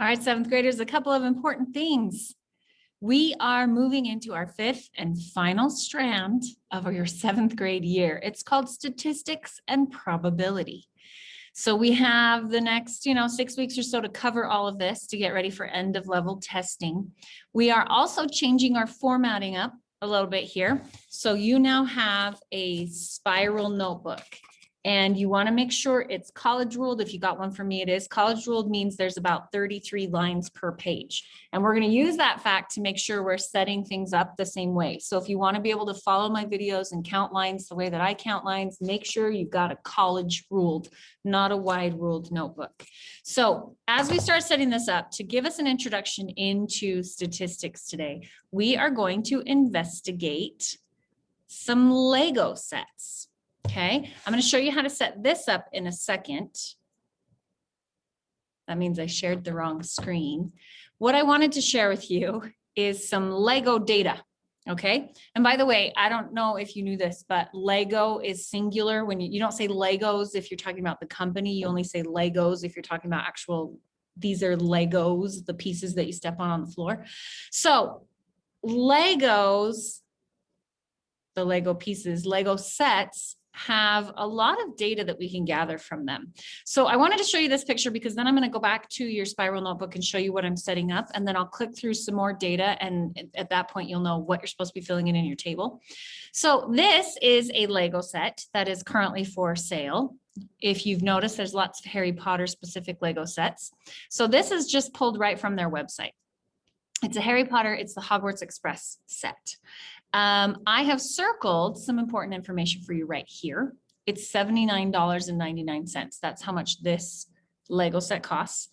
All right, seventh graders, a couple of important things. We are moving into our fifth and final strand of your seventh grade year. It's called statistics and probability. So we have the next, 6 weeks or so to cover all of this to get ready for end of level testing. We are also changing our formatting up a little bit here. So you now have a spiral notebook. And you want to make sure it's college ruled. If you got one for me, it is. College ruled means there's about 33 lines per page. And we're going to use that fact to make sure we're setting things up the same way. So if you want to be able to follow my videos and count lines the way that I count lines, make sure you've got a college ruled, not a wide ruled notebook. So as we start setting this up, to give us an introduction into statistics today, we are going to investigate some Lego sets. Okay, I'm going to show you how to set this up in a second. That means I shared the wrong screen. What I wanted to share with you is some Lego data. Okay, and by the way, I don't know if you knew this, but Lego is singular. When you don't say Legos if you're talking about the company, you only say Legos if you're talking about actual, these are Legos, the pieces that you step on the floor. So Legos, the Lego pieces, Lego sets have a lot of data that we can gather from them. So I wanted to show you this picture because then I'm going to go back to your spiral notebook and show you what I'm setting up. And then I'll click through some more data. And at that point, you'll know what you're supposed to be filling in your table. So this is a Lego set that is currently for sale. If you've noticed, there's lots of Harry Potter specific Lego sets. So this is just pulled right from their website. It's a Harry Potter, it's the Hogwarts Express set. I have circled some important information for you right here. It's $79.99. That's how much this Lego set costs.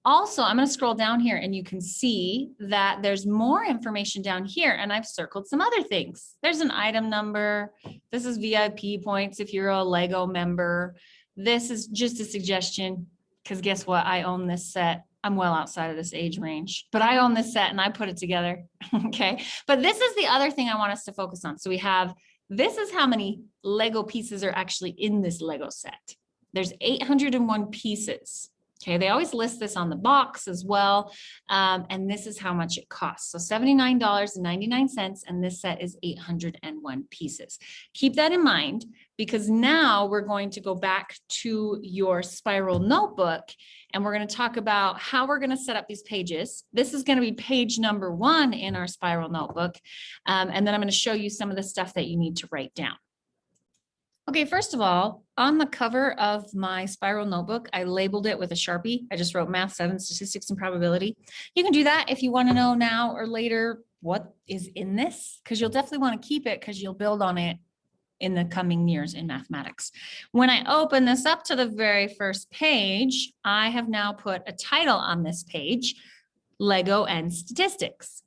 Also, I'm going to scroll down here and you can see that there's more information down here and I've circled some other things. There's an item number. This is VIP points if you're a Lego member. This is just a suggestion because guess what? I own this set. I'm well outside of this age range, but I own this set and I put it together. Okay. But this is the other thing I want us to focus on. So we have, this is how many Lego pieces are actually in this Lego set. There's 801 pieces. Okay. They always list this on the box as well. And this is how much it costs. So $79.99. And this set is 801 pieces. Keep that in mind because now we're going to go back to your spiral notebook and we're going to talk about how we're going to set up these pages. This is going to be page number 1 in our spiral notebook. And then I'm going to show you some of the stuff that you need to write down. Okay, first of all, on the cover of my spiral notebook, I labeled it with a Sharpie. I just wrote Math 7, Statistics and Probability. You can do that if you want to know now or later what is in this, because you'll definitely want to keep it because you'll build on it in the coming years in mathematics. When I open this up to the very first page, I have now put a title on this page, Lego and Statistics.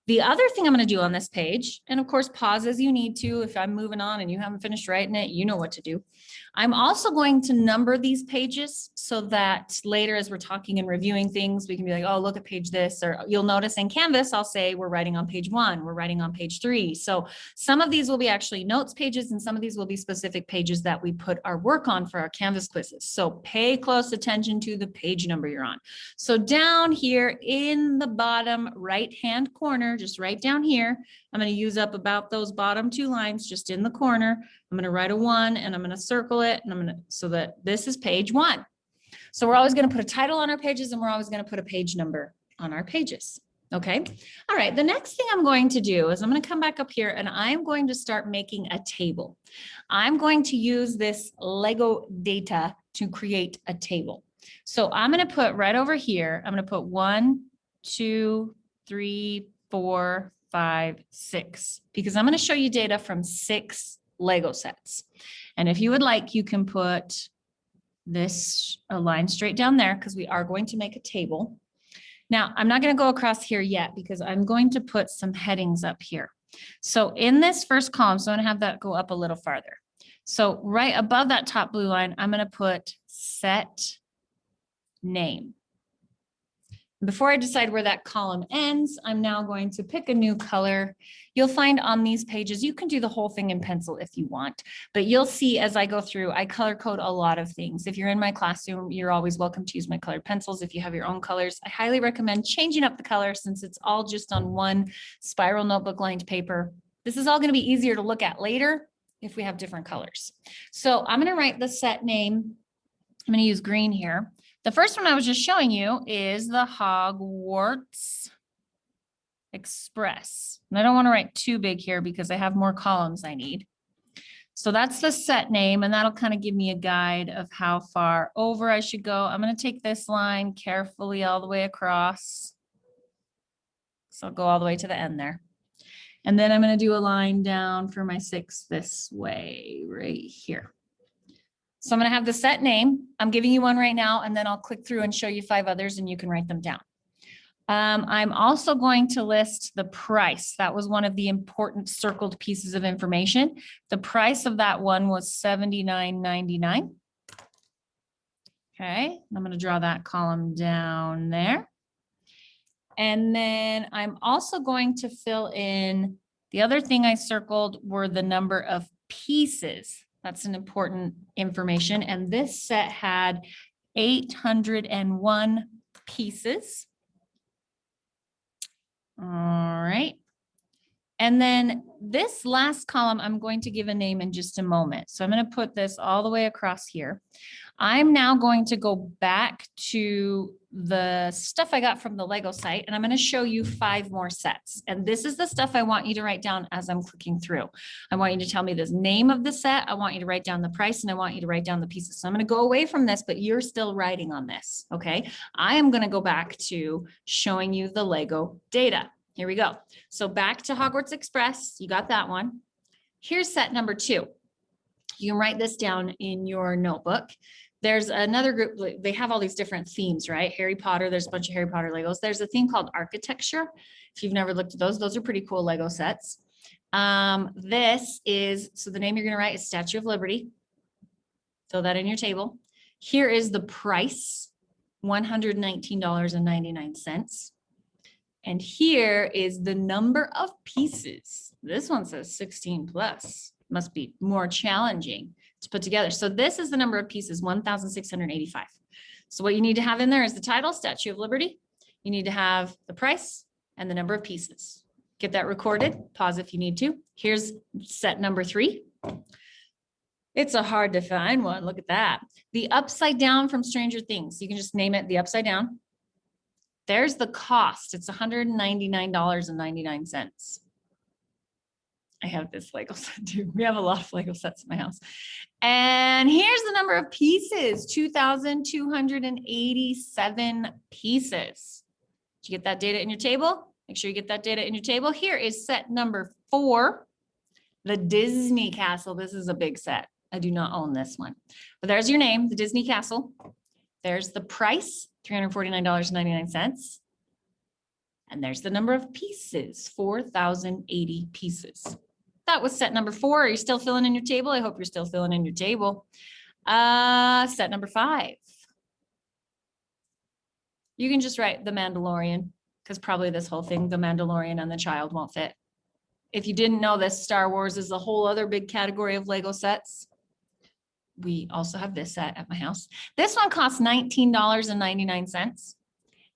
The other thing I'm going to do on this page, and of course, pause as you need to. If I'm moving on and you haven't finished writing it, you know what to do. I'm also going to number these pages so that later as we're talking and reviewing things, we can be like, oh, look at page this, or you'll notice in Canvas, I'll say we're writing on page 1, we're writing on page 3. So some of these will be actually notes pages and some of these will be specific pages that we put our work on for our Canvas quizzes. So pay close attention to the page number you're on. So down here in the bottom right-hand corner, just right down here, I'm going to use up about those bottom 2 lines just in the corner. I'm going to write a 1 and I'm going to circle it and I'm going to, so that this is page 1. So we're always going to put a title on our pages and we're always going to put a page number on our pages. Okay. All right. The next thing I'm going to do is I'm going to come back up here and I'm going to start making a table. I'm going to use this Lego data to create a table. So I'm going to put right over here, I'm going to put 1, 2, 3, 4, 5, 6, because I'm going to show you data from 6 Lego sets. And if you would like, you can put this a line straight down there because we are going to make a table. Now, I'm not going to go across here yet because I'm going to put some headings up here. So in this first column, so I'm going to have that go up a little farther. So right above that top blue line, I'm going to put set name. Before I decide where that column ends, I'm now going to pick a new color. You'll find on these pages, you can do the whole thing in pencil if you want, but you'll see as I go through, I color code a lot of things. If you're in my classroom, you're always welcome to use my colored pencils. If you have your own colors, I highly recommend changing up the color since it's all just on one spiral notebook lined paper. This is all going to be easier to look at later if we have different colors. So I'm going to write the set name. I'm going to use green here. The first one I was just showing you is the Hogwarts Express. And I don't want to write too big here because I have more columns I need. So that's the set name, and that'll kind of give me a guide of how far over I should go. I'm going to take this line carefully all the way across. So I'll go all the way to the end there. And then I'm going to do a line down for my 6 this way, right here. So I'm going to have the set name. I'm giving you one right now, and then I'll click through and show you 5 others and you can write them down. I'm also going to list the price. That was one of the important circled pieces of information. The price of that one was $79.99. Okay, I'm going to draw that column down there. And then I'm also going to fill in, the other thing I circled were the number of pieces. That's an important information. And this set had 801 pieces. All right. And then this last column, I'm going to give a name in just a moment. So I'm going to put this all the way across here. I'm now going to go back to the stuff I got from the Lego site, and I'm going to show you 5 more sets. And this is the stuff I want you to write down as I'm clicking through. I want you to tell me the name of the set. I want you to write down the price, and I want you to write down the pieces. So I'm going to go away from this, but you're still writing on this. Okay. I am going to go back to showing you the Lego data. Here we go. So back to Hogwarts Express. You got that one. Here's set number 2. You can write this down in your notebook. There's another group, they have all these different themes, right? Harry Potter, there's a bunch of Harry Potter Legos. There's a theme called architecture. If you've never looked at those are pretty cool Lego sets. This is, so the name you're going to write is Statue of Liberty. Throw that in your table. Here is the price, $119.99. And here is the number of pieces. This one says 16 plus. Must be more challenging to put together. So this is the number of pieces, 1,685. So what you need to have in there is the title, Statue of Liberty. You need to have the price and the number of pieces. Get that recorded. Pause if you need to. Here's set number 3. It's a hard to find one. Look at that. The upside down from Stranger Things. You can just name it the upside down. There's the cost. It's $199.99. I have this Lego set too. We have a lot of Lego sets in my house. And here's the number of pieces, 2,287 pieces. Did you get that data in your table? Make sure you get that data in your table. Here is set number 4, the Disney Castle. This is a big set. I do not own this one. But there's your name, the Disney Castle. There's the price, $349.99. And there's the number of pieces, 4,080 pieces. That was set number 4. Are you still filling in your table? I hope you're still filling in your table. Set number 5. You can just write The Mandalorian, because probably this whole thing, The Mandalorian and the Child, won't fit. If you didn't know this, Star Wars is a whole other big category of Lego sets. We also have this set at my house. This one costs $19.99.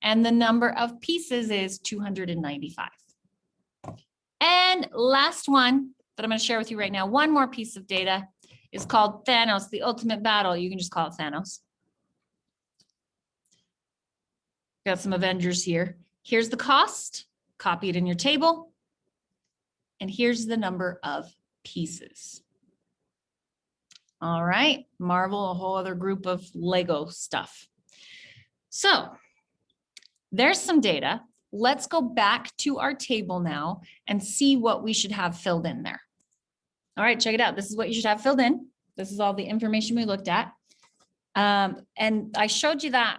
And the number of pieces is 295. And last one that I'm going to share with you right now, one more piece of data, is called Thanos, the ultimate battle. You can just call it Thanos. Got some Avengers here. Here's the cost. Copy it in your table. And here's the number of pieces. All right, Marvel, a whole other group of Lego stuff. So there's some data. Let's go back to our table now and see what we should have filled in there. All right, check it out. This is what you should have filled in. This is all the information we looked at. And I showed you that.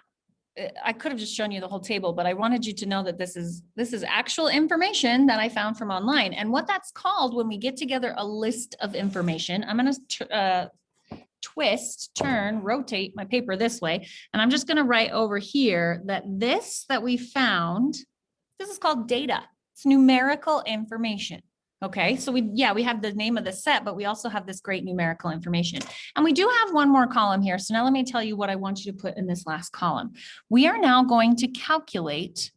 I could have just shown you the whole table, but I wanted you to know that this is actual information that I found from online. And what that's called when we get together a list of information, I'm going to twist, turn, rotate my paper this way. And I'm just going to write over here that this that we found, this is called data. It's numerical information. Okay, so we have the name of the set, but we also have this great numerical information. And we do have one more column here. So now let me tell you what I want you to put in this last column. We are now going to calculate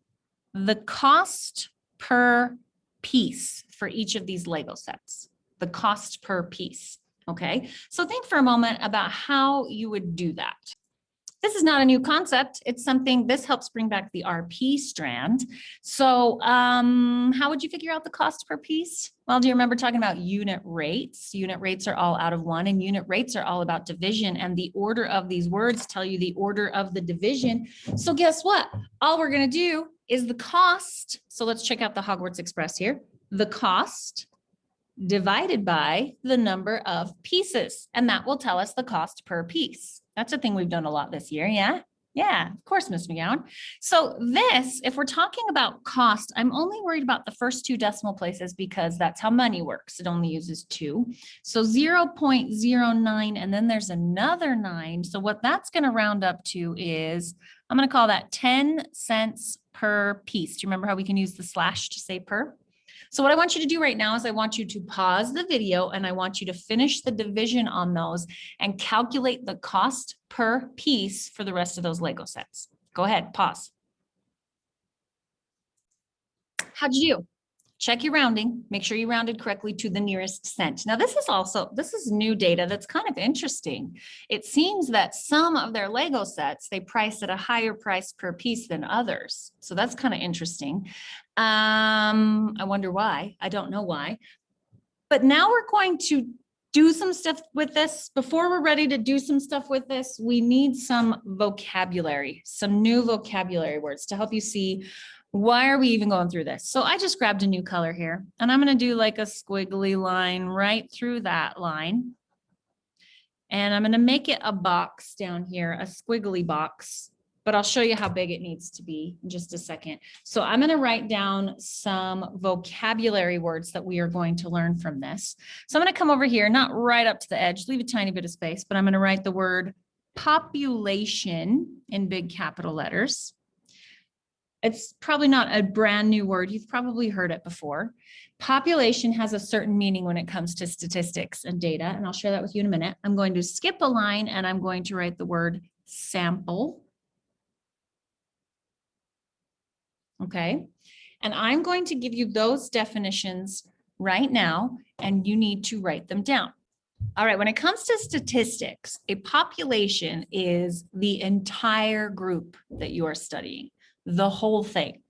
the cost per piece for each of these Lego sets, the cost per piece. Okay, so think for a moment about how you would do that. This is not a new concept. It's something, this helps bring back the RP strand. So how would you figure out the cost per piece? Well, do you remember talking about unit rates? Unit rates are all out of one, and unit rates are all about division, and the order of these words tell you the order of the division. So guess what? All we're going to do is the cost. So let's check out the Hogwarts Express here. The cost divided by the number of pieces, and that will tell us the cost per piece. That's a thing we've done a lot this year. Yeah. Yeah, of course, Ms. McGowan. So this, if we're talking about cost, I'm only worried about the first two decimal places because that's how money works. It only uses 2. So 0.09, and then there's another 9. So what that's going to round up to is, I'm going to call that 10 cents per piece. Do you remember how we can use the slash to say per? So what I want you to do right now is I want you to pause the video and I want you to finish the division on those and calculate the cost per piece for the rest of those Lego sets. Go ahead, pause. How'd you do? Check your rounding. Make sure you rounded correctly to the nearest cent. Now, this is new data that's kind of interesting. It seems that some of their Lego sets, they price at a higher price per piece than others. So that's kind of interesting. I wonder why. I don't know why. But now we're going to do some stuff with this. Before we're ready to do some stuff with this, we need some vocabulary, some new vocabulary words to help you see why are we even going through this. So I just grabbed a new color here, and I'm going to do like a squiggly line right through that line. And I'm going to make it a box down here, a squiggly box, but I'll show you how big it needs to be in just a second. So I'm going to write down some vocabulary words that we are going to learn from this. So I'm going to come over here, not right up to the edge, leave a tiny bit of space, but I'm going to write the word population in big capital letters. It's probably not a brand new word. You've probably heard it before. Population has a certain meaning when it comes to statistics and data, and I'll share that with you in a minute. I'm going to skip a line and I'm going to write the word sample. Okay, and I'm going to give you those definitions right now, and you need to write them down. All right, when it comes to statistics, a population is the entire group that you are studying, the whole thing.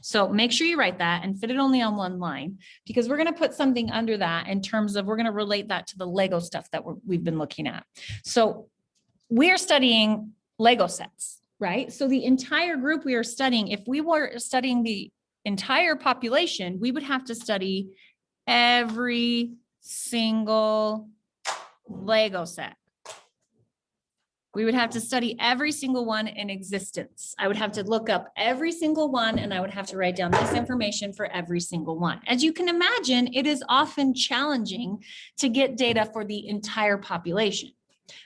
So make sure you write that and fit it only on one line, because we're going to put something under that in terms of, we're going to relate that to the Lego stuff that we've been looking at. So we're studying Lego sets, right? So the entire group we are studying, if we were studying the entire population, we would have to study every single Lego set. We would have to study every single one in existence. I would have to look up every single one, and I would have to write down this information for every single one. As you can imagine, it is often challenging to get data for the entire population.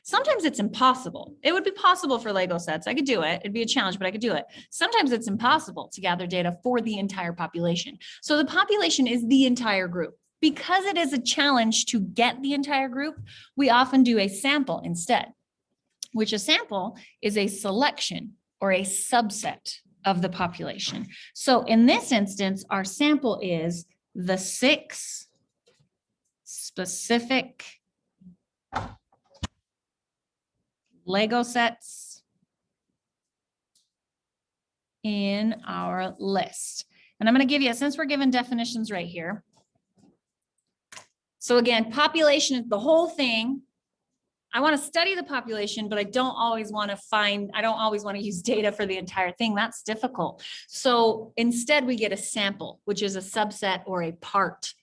Sometimes it's impossible. It would be possible for Lego sets. I could do it. It'd be a challenge, but I could do it. Sometimes it's impossible to gather data for the entire population. So the population is the entire group. Because it is a challenge to get the entire group, we often do a sample instead, which a sample is a selection or a subset of the population. So in this instance, our sample is the 6 specific Lego sets in our list. And I'm going to give you, since we're given definitions right here. So again, population is the whole thing. I want to study the population, but I don't always want to use data for the entire thing. That's difficult. So instead we get a sample, which is a subset or a part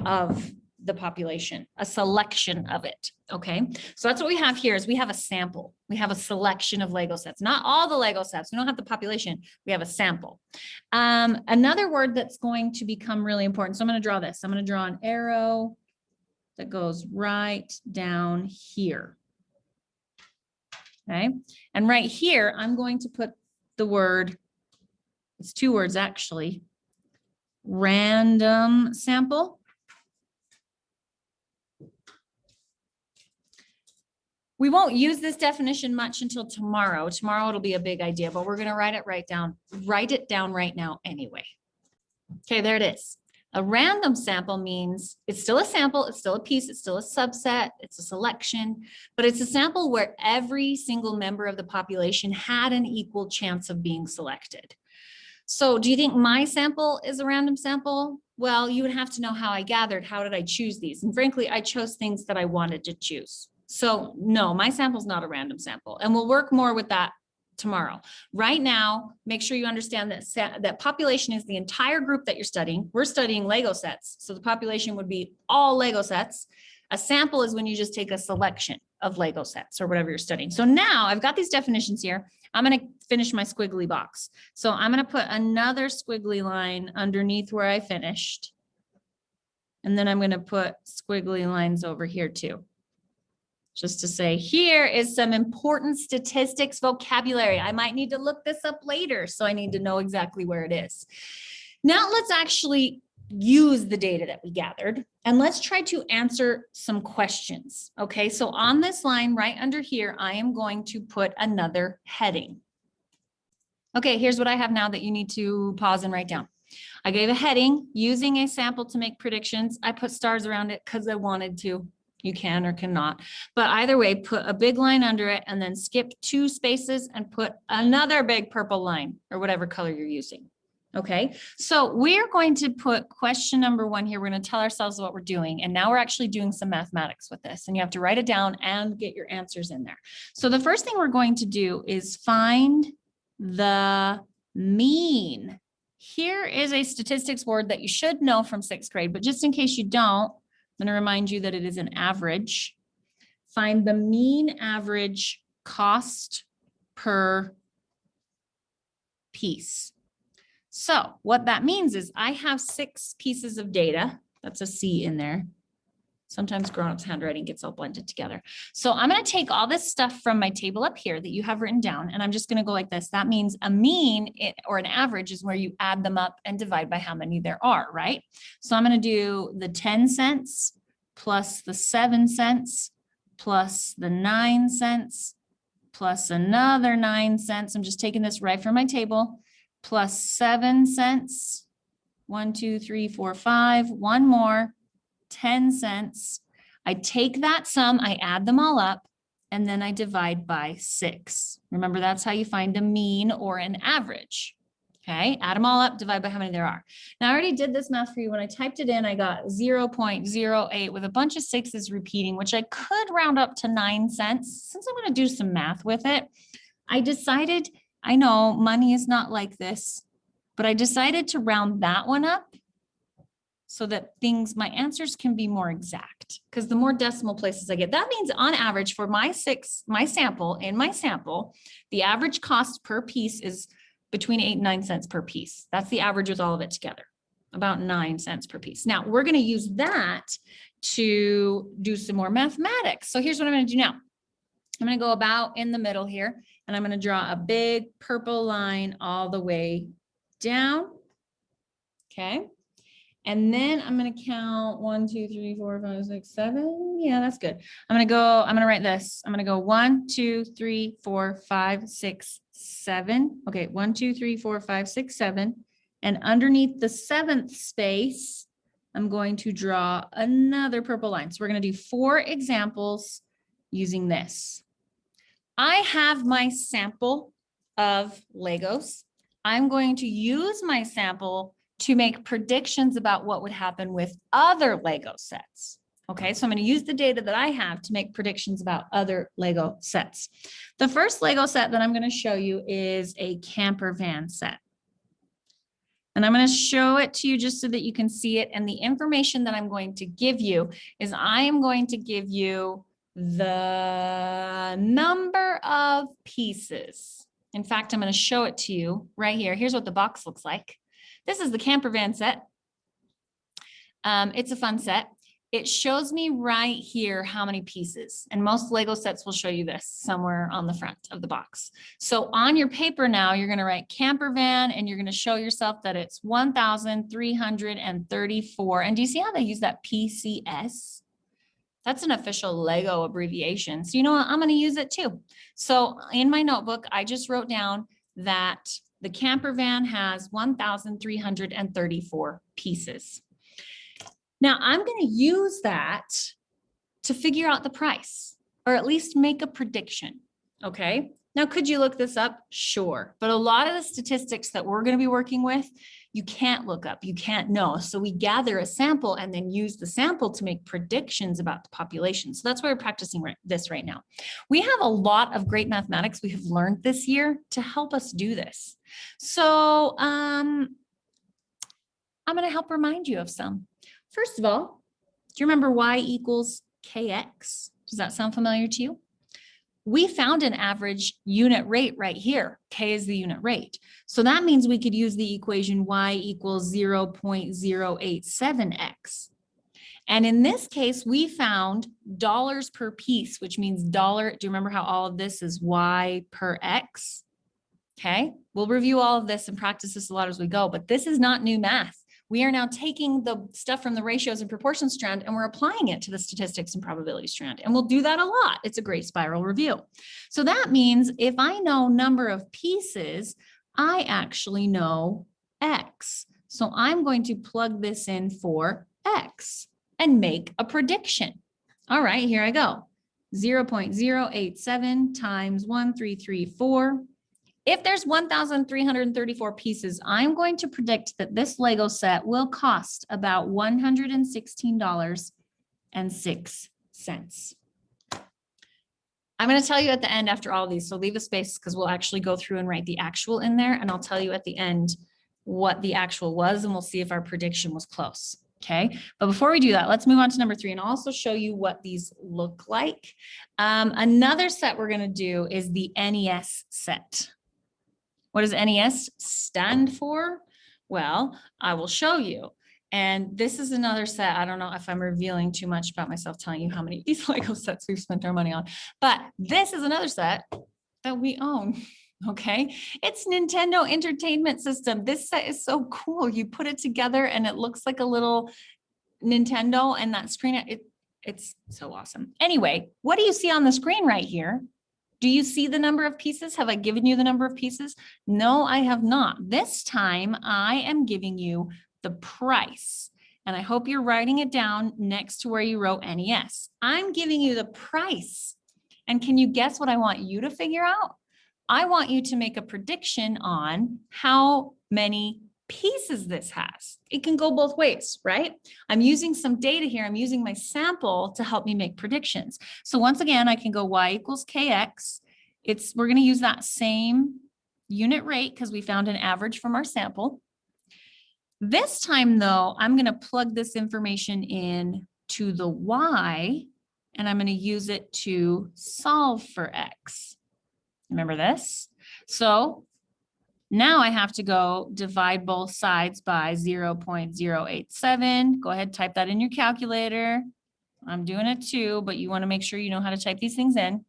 of the population, a selection of it. Okay. So that's what we have here is we have a sample. We have a selection of Lego sets, not all the Lego sets. We don't have the population. We have a sample. Another word that's going to become really important. So I'm going to draw this. I'm going to draw an arrow that goes right down here. Okay. And right here, I'm going to put the word, it's 2 words actually, random sample. We won't use this definition much until tomorrow. Tomorrow it'll be a big idea, but we're going to write it down right now anyway. Okay, there it is. A random sample means it's still a sample, it's still a piece, it's still a subset, it's a selection, but it's a sample where every single member of the population had an equal chance of being selected. So do you think my sample is a random sample? Well, you would have to know how I gathered. How did I choose these? And frankly, I chose things that I wanted to choose. So no, my sample is not a random sample, and we'll work more with that tomorrow. Right now, make sure you understand that that population is the entire group that you're studying. We're studying Lego sets, so the population would be all Lego sets. A sample is when you just take a selection of Lego sets or whatever you're studying. So now I've got these definitions here. I'm going to finish my squiggly box. So I'm going to put another squiggly line underneath where I finished. And then I'm going to put squiggly lines over here too. Just to say, here is some important statistics vocabulary. I might need to look this up later, so I need to know exactly where it is. Now let's actually use the data that we gathered, and let's try to answer some questions. Okay, so on this line right under here, I am going to put another heading. Okay, here's what I have now that you need to pause and write down. I gave a heading using a sample to make predictions. I put stars around it because I wanted to. You can or cannot, but either way, put a big line under it and then skip 2 spaces and put another big purple line or whatever color you're using. Okay, so we're going to put question number 1 here. We're going to tell ourselves what we're doing. And now we're actually doing some mathematics with this, and you have to write it down and get your answers in there. So the first thing we're going to do is find the mean. Here is a statistics word that you should know from 6th grade, but just in case you don't, I'm going to remind you that it is an average. Find the mean average cost per piece. So what that means is I have 6 pieces of data. That's a C in there. Sometimes grown-ups' handwriting gets all blended together. So I'm going to take all this stuff from my table up here that you have written down, and I'm just going to go like this. That means a mean or an average is where you add them up and divide by how many there are, right? So I'm going to do the 10 cents plus the 7 cents plus the 9 cents plus another 9 cents. I'm just taking this right from my table, plus 7 cents. 1, 2, 3, 4, 5. One more. 10 cents. I take that sum, I add them all up, and then I divide by 6. Remember, that's how you find a mean or an average. Okay, add them all up, divide by how many there are. Now, I already did this math for you. When I typed it in, I got 0.08 with a bunch of 6s repeating, which I could round up to 9 cents. Since I'm going to do some math with it, I decided, I know money is not like this, but I decided to round that one up so that my answers can be more exact, because the more decimal places I get, that means on average for my sample, the average cost per piece is between 8 and 9 cents per piece. That's the average with all of it together, about 9 cents per piece. Now we're going to use that to do some more mathematics. So here's what I'm going to do now. I'm going to go about in the middle here, and I'm going to draw a big purple line all the way down. Okay. And then I'm going to count 1, 2, 3, 4, 5, 6, 7. Yeah, that's good. I'm going to write this. I'm going to go 1, 2, 3, 4, 5, 6, 7. Okay. 1, 2, 3, 4, 5, 6, 7. And underneath the 7th space, I'm going to draw another purple line. So we're going to do 4 examples using this. I have my sample of Legos. I'm going to use my sample to make predictions about what would happen with other Lego sets. Okay, so I'm going to use the data that I have to make predictions about other Lego sets. The first Lego set that I'm going to show you is a camper van set. And I'm going to show it to you just so that you can see it. And the information that I'm going to give you is I am going to give you the number of pieces. In fact, I'm going to show it to you right here. Here's what the box looks like. This is the camper van set. It's a fun set. it shows me right here how many pieces. And most Lego sets will show you this somewhere on the front of the box. So on your paper now, you're going to write camper van and you're going to show yourself that it's 1,334. And do you see how they use that PCS? That's an official Lego abbreviation. So you know what? I'm going to use it too. So in my notebook, I just wrote down that the camper van has 1,334 pieces. Now I'm going to use that to figure out the price, or at least make a prediction. Okay. Now, could you look this up? Sure. But a lot of the statistics that we're going to be working with, you can't look up, you can't know. So we gather a sample and then use the sample to make predictions about the population. So that's why we're practicing this right now. We have a lot of great mathematics we have learned this year to help us do this. So I'm going to help remind you of some. First of all, do you remember y equals kx? Does that sound familiar to you? We found an average unit rate right here. K is the unit rate. So that means we could use the equation y equals 0.087x. And in this case, we found dollars per piece, which means dollar. Do you remember how all of this is y per x? Okay, we'll review all of this and practice this a lot as we go, but this is not new math. We are now taking the stuff from the ratios and proportions strand and we're applying it to the statistics and probability strand. And we'll do that a lot. It's a great spiral review. So that means if I know number of pieces, I actually know X. So I'm going to plug this in for X and make a prediction. All right, here I go. 0.087 times 1,334. If there's 1,334 pieces, I'm going to predict that this Lego set will cost about $116.06. I'm going to tell you at the end after all of these, so leave a space because we'll actually go through and write the actual in there, and I'll tell you at the end what the actual was, and we'll see if our prediction was close. Okay, but before we do that, let's move on to number 3 and I'll also show you what these look like. Another set we're going to do is the NES set. What does NES stand for? Well, I will show you. And this is another set. I don't know if I'm revealing too much about myself, telling you how many of these Lego sets we've spent our money on, but this is another set that we own. Okay. It's Nintendo Entertainment System. This set is so cool. You put it together and it looks like a little Nintendo, and that screen, it's so awesome. Anyway, what do you see on the screen right here? Do you see the number of pieces? Have I given you the number of pieces? No, I have not. This time I am giving you the price, and I hope you're writing it down next to where you wrote NES. I'm giving you the price. And can you guess what I want you to figure out? I want you to make a prediction on how many pieces this has. It can go both ways, right? I'm using some data here. I'm using my sample to help me make predictions. So once again, I can go y equals kx. We're going to use that same unit rate because we found an average from our sample. This time though, I'm going to plug this information in to the y, and I'm going to use it to solve for x. Remember this? So now I have to go divide both sides by 0.087. Go ahead, type that in your calculator. I'm doing it too, but you want to make sure you know how to type these things in.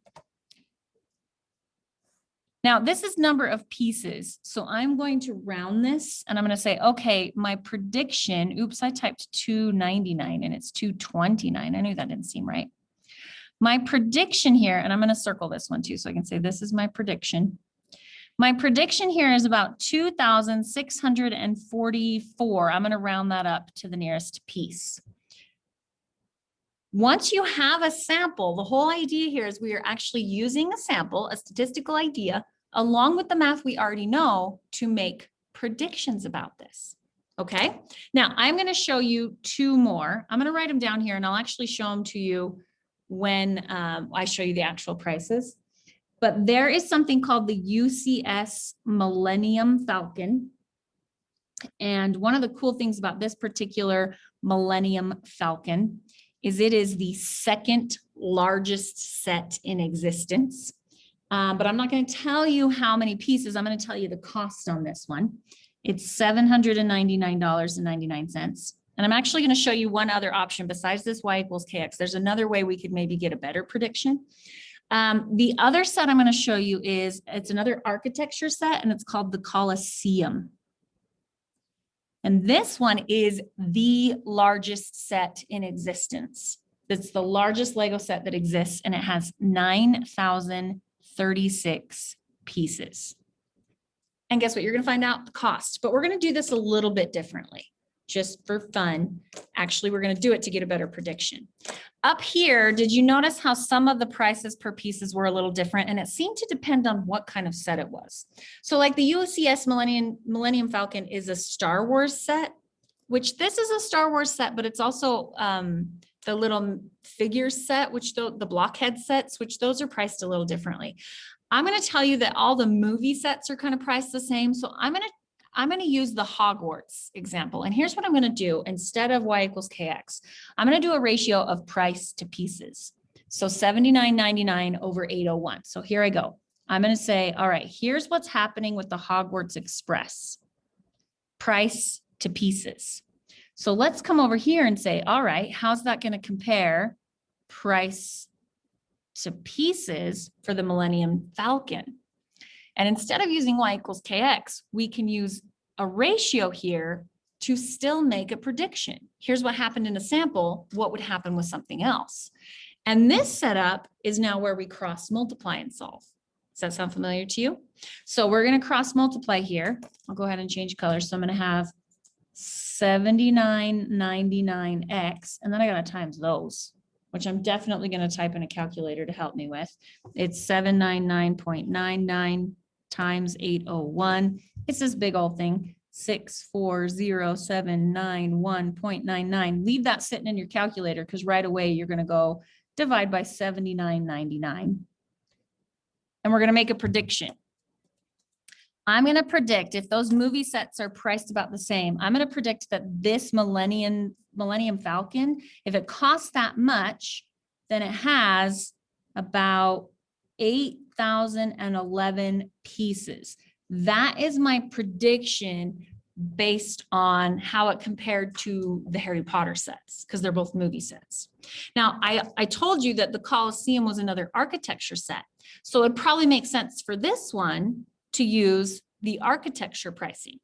Now, this is number of pieces. So I'm going to round this and I'm going to say, okay, my prediction, oops, I typed 299 and it's 229. I knew that didn't seem right. My prediction here, and I'm going to circle this one too, so I can say this is my prediction. My prediction here is about 2,644. I'm going to round that up to the nearest piece. Once you have a sample, the whole idea here is we are actually using a sample, a statistical idea, along with the math we already know to make predictions about this. Okay, now I'm going to show you 2 more. I'm going to write them down here and I'll actually show them to you when I show you the actual prices. But there is something called the UCS Millennium Falcon. And one of the cool things about this particular Millennium Falcon is it is the second largest set in existence. But I'm not going to tell you how many pieces. I'm going to tell you the cost on this one. It's $799.99. And I'm actually going to show you one other option besides this y equals kx. There's another way we could maybe get a better prediction. The other set I'm going to show you it's another architecture set, and it's called the Colosseum. And this one is the largest set in existence. It's the largest Lego set that exists, and it has 9,036 pieces. And guess what? You're going to find out the cost, but we're going to do this a little bit differently, just for fun. Actually, we're going to do it to get a better prediction. Up here, did you notice how some of the prices per pieces were a little different? And it seemed to depend on what kind of set it was. So like the UCS Millennium Falcon is a Star Wars set, which this is a Star Wars set, but it's also the little figure set, which the blockhead sets, which those are priced a little differently. I'm going to tell you that all the movie sets are kind of priced the same. So I'm going to use the Hogwarts example. And here's what I'm going to do. Instead of y equals kx, I'm going to do a ratio of price to pieces. So 79.99 over 801. So here I go. I'm going to say, all right, here's what's happening with the Hogwarts Express. Price to pieces. So let's come over here and say, all right, how's that going to compare price to pieces for the Millennium Falcon? And instead of using y equals kx, we can use a ratio here to still make a prediction. Here's what happened in a sample. What would happen with something else? And this setup is now where we cross multiply and solve. Does that sound familiar to you? So we're going to cross multiply here. I'll go ahead and change colors. So I'm going to have 79.99x, and then I got to times those, which I'm definitely going to type in a calculator to help me with. It's 799.99 times 801. It's this big old thing, 640,791.99. Leave that sitting in your calculator, because right away you're going to go divide by 79.99. And we're going to make a prediction. I'm going to predict if those movie sets are priced about the same, I'm going to predict that this Millennium Falcon, if it costs that much, then it has about 8,011 pieces. That is my prediction based on how it compared to the Harry Potter sets, because they're both movie sets. Now, I told you that the Colosseum was another architecture set. So it probably makes sense for this one to use the architecture pricing.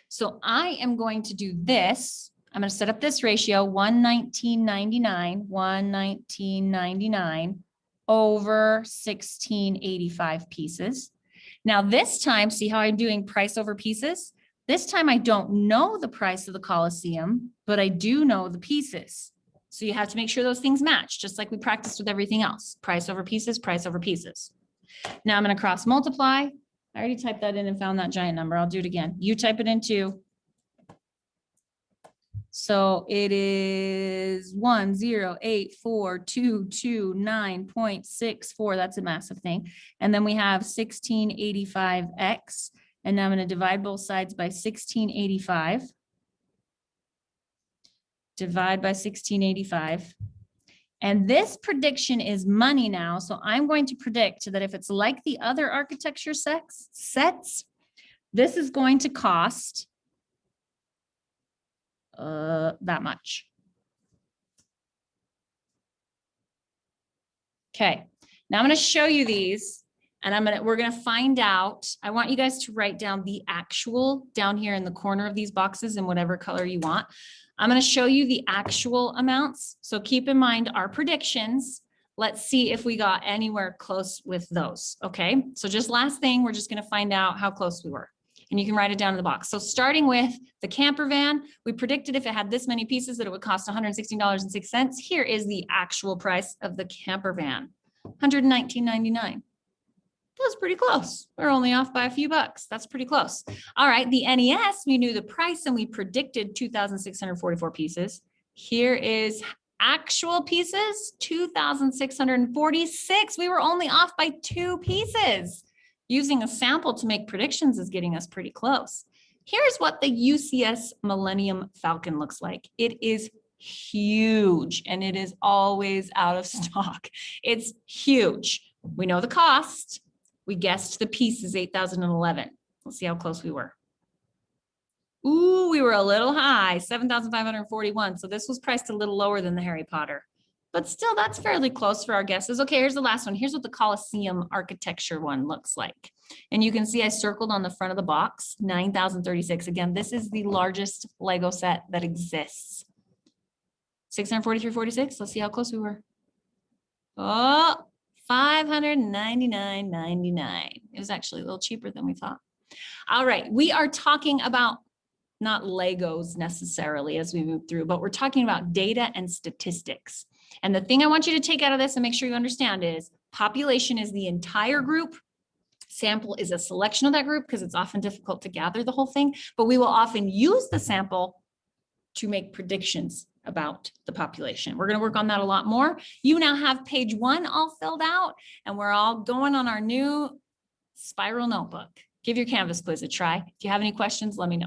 So I am going to do this. I'm going to set up this ratio, 119.99 over 1685 pieces. Now this time, see how I'm doing price over pieces? This time I don't know the price of the Colosseum, but I do know the pieces. So you have to make sure those things match, just like we practiced with everything else. Price over pieces, price over pieces. Now I'm going to cross multiply. I already typed that in and found that giant number. I'll do it again. You type it in too. So it is 1084229.64. That's a massive thing. And then we have 1685x. And now I'm going to divide both sides by 1685. Divide by 1685. And this prediction is money now. So I'm going to predict that if it's like the other architecture sets, this is going to cost that much. Okay, now I'm going to show you these, and we're going to find out. I want you guys to write down the actual down here in the corner of these boxes in whatever color you want. I'm going to show you the actual amounts. So keep in mind our predictions. Let's see if we got anywhere close with those. Okay, so just last thing, we're just going to find out how close we were. And you can write it down in the box. So starting with the camper van, we predicted if it had this many pieces that it would cost $116.06. Here is the actual price of the camper van, $119.99. That was pretty close. We're only off by a few bucks. That's pretty close. All right, the NES, we knew the price and we predicted 2,644 pieces. Here is actual pieces, 2,646. We were only off by 2 pieces. Using a sample to make predictions is getting us pretty close. Here's what the UCS Millennium Falcon looks like. It is huge and it is always out of stock. It's huge. We know the cost. We guessed the piece is 8,011. Let's see how close we were. Ooh, we were a little high, 7,541. So this was priced a little lower than the Harry Potter. But still, that's fairly close for our guesses. Okay, here's the last one. Here's what the Colosseum architecture one looks like. And you can see I circled on the front of the box, 9,036. Again, this is the largest Lego set that exists. 643.46. Let's see how close we were. Oh, 599.99. It was actually a little cheaper than we thought. All right, we are talking about not Legos necessarily as we move through, but we're talking about data and statistics. And the thing I want you to take out of this and make sure you understand is population is the entire group. Sample is a selection of that group because it's often difficult to gather the whole thing, but we will often use the sample to make predictions about the population. We're going to work on that a lot more. You now have page 1 all filled out, and we're all going on our new spiral notebook. Give your Canvas quiz a try. If you have any questions, let me know.